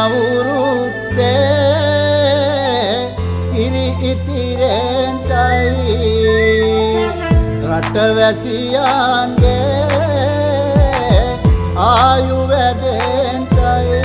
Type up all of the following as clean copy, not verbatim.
අවුරුද්දේ ඉරි ඉතිරෙන්ටයි රටවැසියන්ගේ ආයු වැඩෙන්ටයි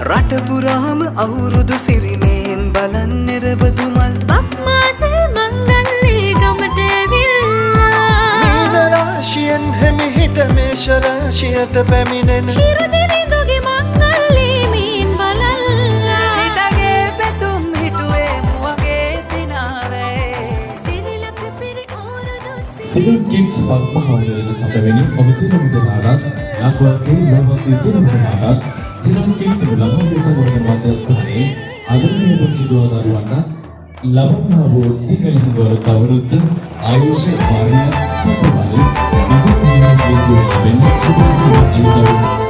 රට පුරාම අවුරුදු සිරිමෙන් බලන් නිරබදුමල් බක්මාසේ මංගල්ලේ ගමට ඇවිල්ලා මීන රාශියෙන් හිමිහිට මේෂ රාශියට පැමිණෙන හිරදිවිඳුගේ මංගල්ලේ මීන් බලල්ලා සිතගේ පැතුම් හිටුවේ මුවගේ සිනාවේ සිරිලක පිරි ඕරදු සිලන් කිංස් පක්මහාවලට සැපවෙනි ඔබ සියලුම දෙනාට ලක්වාසී ලෝකයේ සියලුම දෙනාට සිලන් කිංස් ළමා දේශපාලන මධ්‍යස්ථානයේ ආදරණීය පුංචි දරුවන්ට ලබන්නා වූ සිංහල හින්දුවල අවුරුද්ද ආයුෂ වර්ණ සුබවල මහත්මයා විසින් සුබ අලුතවුරුදු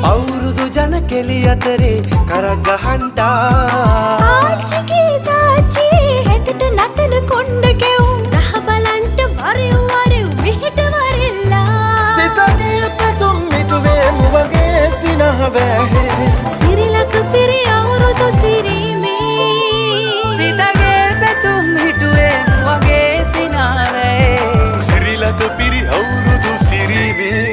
අවුරුදු ජන කෙලි අතරේ කරක් ගහන්ටා ආච්චිගේ තාච්චී හෙටට නටන කොණ්ඩ කෙවුම් රහ බලන්ට වරෙව් මෙහෙට වරෙල්ලා සිතගේ පැතුම් හිටුවේ මුවගේ සිනාවේ සිරිලක පිරි අවුරුදු සිරීමේ සිතගේ පැතුම් හිටුවේ මුවගේ සිනාවේ සිරිලක පිරි අවුරුදු සිරීමේ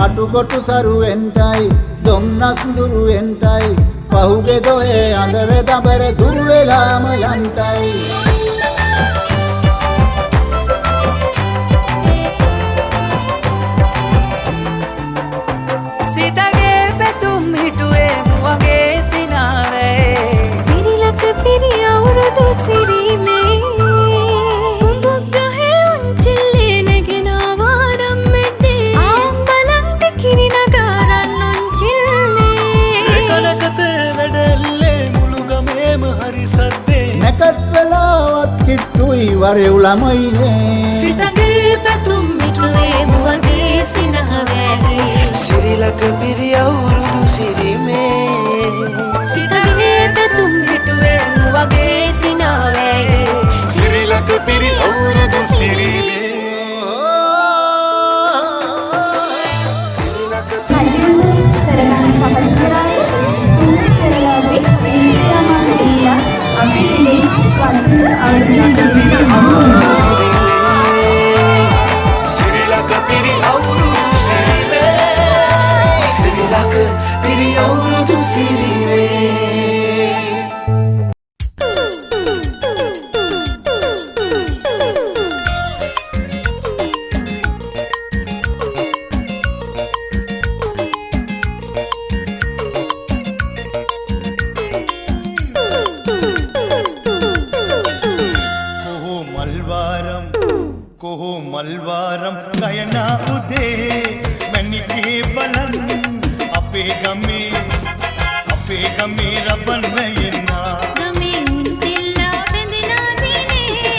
අටුකොටු සරුවෙන්ටයි දොම්නස් දුරුවෙන්ටයි පහුගේ දොයේ අඳර දබර දුර වෙලාම යන්ටයි සිතගේ පැතුම් හිටුවේ මුවගේ සිනාවේ සිරිලක පිරි අවුරුදු සිරීමේ උඹක් ගහේ උන්චිල්ලේ නැගෙනවා රම්මෙද්දේ ආම්බලන්ට කිරි නගාරන් උන්චිල්ලේ එකනකතේ වැඩල්ලේ මුළු ගමේම හරි සද්දේ නැකත් වෙලාවත් කිට්ටුයි වරෙව් ළමයිනේ සිතගේ පැතුම් මිටුවේ මුවගේ සිනහවැහි සිරිලක පිරි අවුරුදු සිරිමේ සිතගේ පැතුම් හිටුවේ මුවගේ සිනාවැහි සිරිලක පිරි අවුරුදු සිරීමේ සිරිලක පිරි අවුරුදු සිරීමේ සිරිලක පිරි අවුරුදු සිරිමේ කොහො මල්වාරම් ගයනා උදේ මැණිකේ බලන් අපේ ගමේ රබන් වෙයනා ගමේ උන්තිල්ලා බැඳිලා දිනේ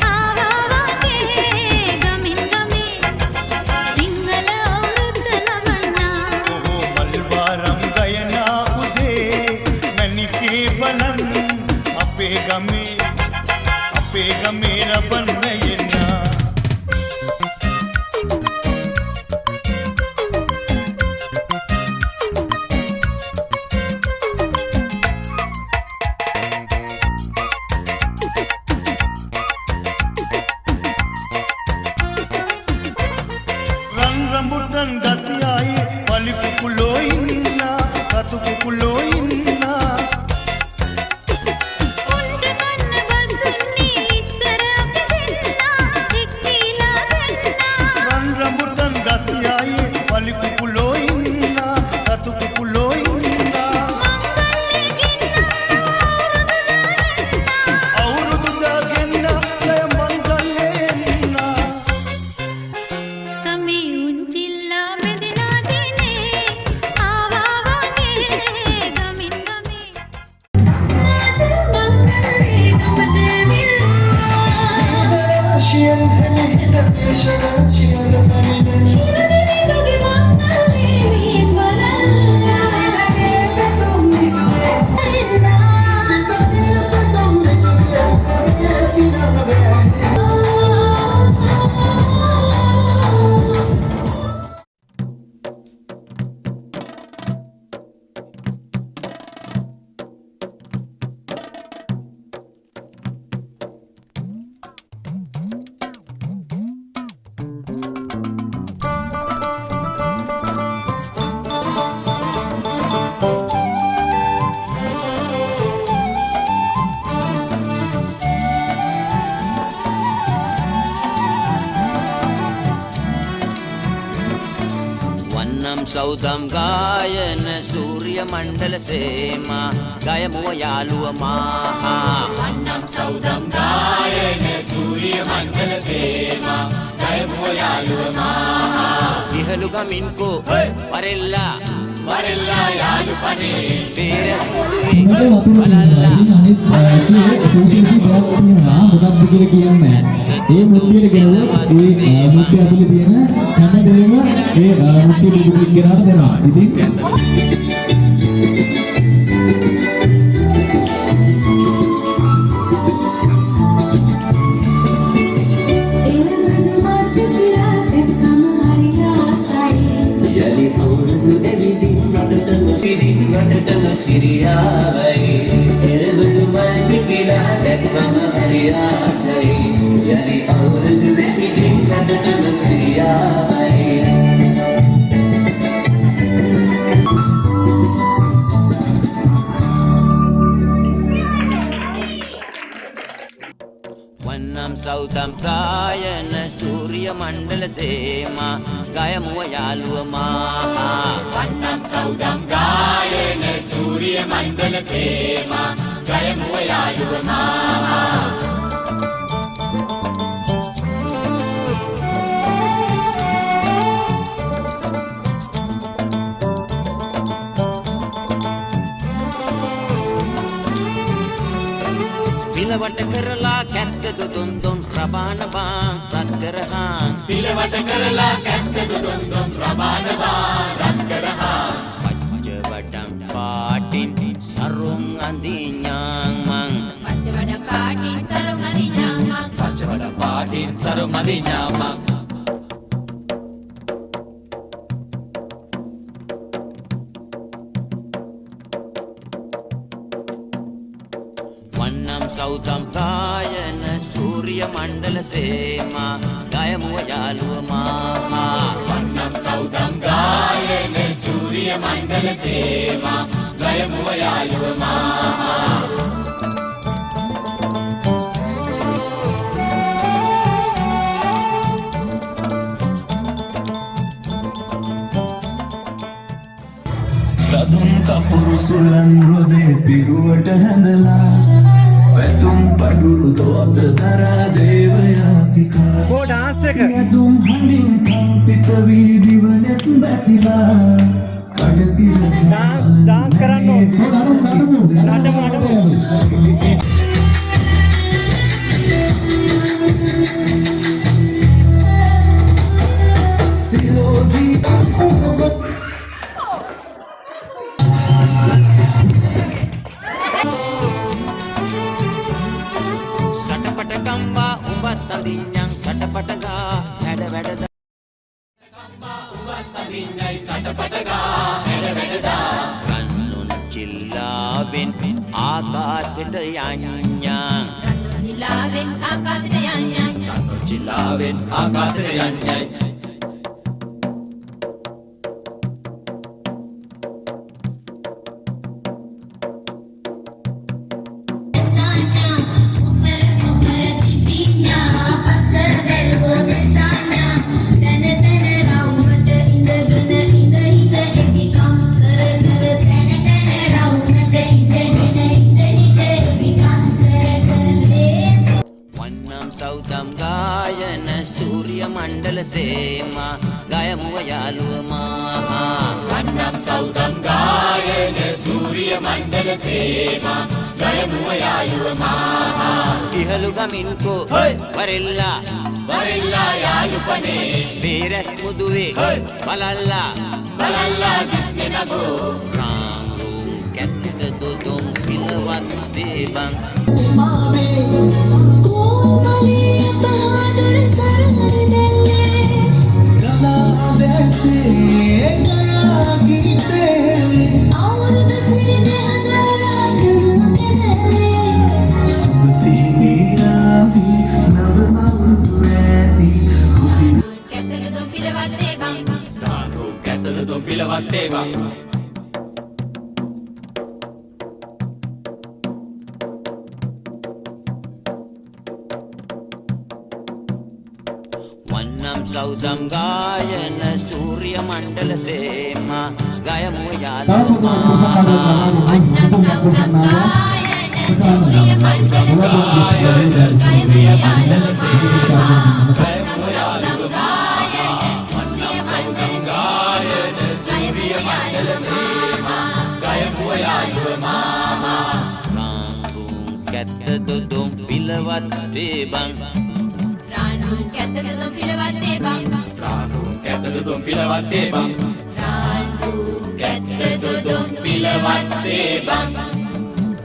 ආවා වගේ ගමින් ගමේ සිංහල අවුරුද්ද ලබන්නා කොහො මල්වාරම් ගයනා උදේ මැණිකේ බලන් අපේ ගමේ රබන් වෙයනා rambutan gatiai pali kukulo inna katu kukulo inna උන්ට කන්න බදුන්නේ ඉස්සර අපි දෙන්නා සෞදම් ගායන සූර්ය මණ්ඩල සේමා ගයමුව යාළුව මාහා වන්නම් සෞදම් ගායන සූර්ය මණ්ඩල සේමා ගයමුව යාළුව මාහා ඉහළු ගමින්කෝ වරෙල්ලා යාළු පනේ පේරස් මුදුවේ බලල්ලා මොකක්ද කියලා කියන්නේ ඒ මුට්ටියට ගෙනල්ලා ඒ මුට්ටිය ඇතුලේ තියෙන හැමදේම ඒ මුට්ටිය පිටුපිට ගෙනල්ලා දෙනවා. ඉතින් වටටම සිරියාවයි එරබදු මල් පිපිලා දැක්කම හරි ආසයි යලි අවුරුදු වෙමිදින් වටටම සිරියාවයි වන්නම් සෞදම් ගායන සූර්ය මණ්ඩල සේමා ගයමුව යාළුව මාහා වන්නම් සෞදම් ගායන සූර්ය මණ්ඩල සේමා ගයමුව යාළුව මාහා පිලවට කරලා කැත්ත දුදුන් රබාන බාන් රත් කරහාන් පිලවට කරලා කැත්ත දුදුන් රබාන බාන් රත් කරහාන් පච්ච වඩම් පාටින් සරුන් අඳිඥාන් මං පච්ච වඩ පාටින් සරුන් අඳිඥාන් පච්ච වඩ පාටින් සරු මදිඥාම වන්නම් සෞදම් ගායන සූර්ය මණ්ඩල සේමා ගයමුව යාළුව මාහා වන්නම් සෞදම් ගායන සූර්ය මණ්ඩල සේමා ගයමුව යාළුව මාහා සදුන් කපුරු සුලන් රොදේ පිරුවට හැඳලා පැතුම් පඩුරු දෝත දරා දේවයාතිකා යදුම් හඬින් කම්පිත වීදිව නෙත් බැසිලා කඩතිර ඩාන්ස් කරන්න සිලෝදී සටපට කම්බා උඹත් අඳිඥාන් සටපට ගා හැඩ වැඩ කන්නුන් චිල්ලාවෙන් ආකාශෙට යඤ්ඤාන් ජිලාවෙන් ආකාශයට යන්නේ ජිලාවෙන් ආකාශයට යන්නේ වන්නම් සෞදම් ගායන සූර්ය මණ්ඩල සේමා ගයමුව යාළුව මාහා වන්නම් සෞදම් ගායන සූර්ය මණ්ඩල සේමා ගයමුව යාළුව මාහා විහලු ගමින්කෝ වරෙල්ලා වරෙල්ලා යාළුපනේ වීරස් මුදුවේ බලල්ලා බලල්ලා දිස්නේ නගෝ රාංගුම් කැත්ත දුදුම් පිලවත් දේබන් कोमलिया बहादुर सरहद दल्ले ගලා දැසේ ගයා ගීතේ අවුරුද සිරිදේ හදලා ගනුදෙන්නේ සුබසිහිනියාවි නව අවුරුදු ඇති කුසින කැතල දොම් පිරවත්තේ බං රාණු කැතල දොම් පිලවත් ඒවා වන්නම් සෞදම් ගායන සූර්ය මණ්ඩල සේමා ගයමු යාළුවා වන්නම් සෞදම් ගායන සූර්ය මණ්ඩල සූර්ය මණ්ඩල සේවා ගයමු යාළුවා වන්නම් සෞදම් ගායන සූර්ය මණ්ඩල සේවා ගයමු යාළුවා රාංගුම් කැත්ත දුදුම් පිලවත් දේබන් රාණු කැතල දොම් පිරවත්තේ බං රාණු කැතල දොම් පිලවත් ඒවා රාණු කැතල දොම් පිරවත්තේ බං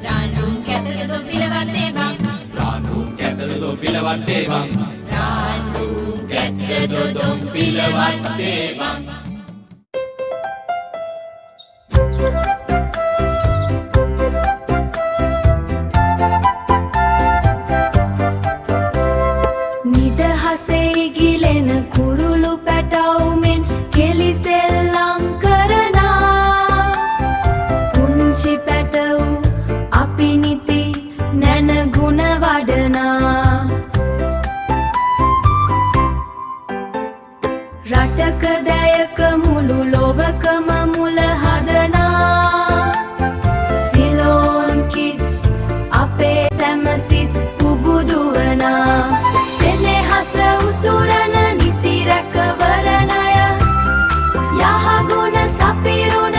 රාණු කැතල දොම් පිරවත්තේ බං රාණු කැතල දොම් පිලවත් ඒවා රාණු කැතල දොම් පිරවත්තේ බං නිදහසේ ගිලෙන කුරුළු පැටවුමෙන් කෙලිසෙල්ලම් කරනා පුංචි පැටවු අපි නිති නැන ගුණ වඩනා රටක දැයක මුළු ලොවකම මුල හදනා සිලෝන් කිඩ්ස් අපේ සැමසිත් පුබුදුවනා සෙනෙහස උතුරන නිති රැකවරණය යහගුණ සපිරුණ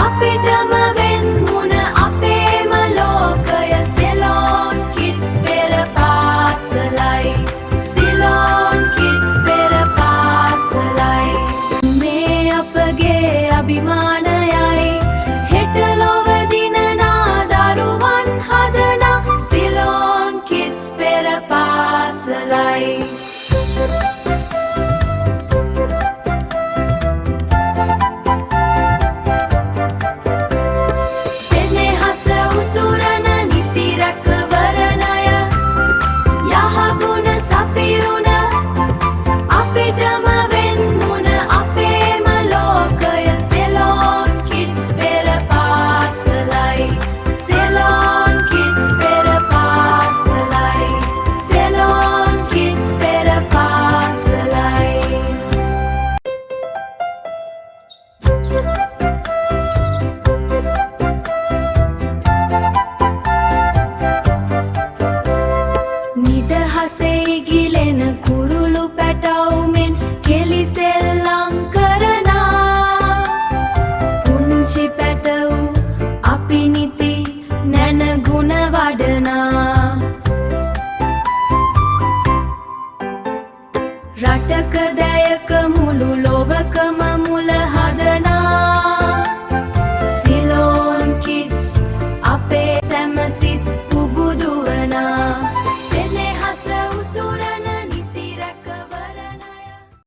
අපිටම වෙන්මුණ අපේම ලෝකය සිලෝන් කිඩ්ස් පෙර පාසලයි සිලෝන් කිඩ්ස් පෙර පාසලයි මේ අපගේ අභිමානයයි හෙට ලොව දිනනා දරුවන් හදනා සිලෝන් කිඩ්ස් පෙර පාසලයි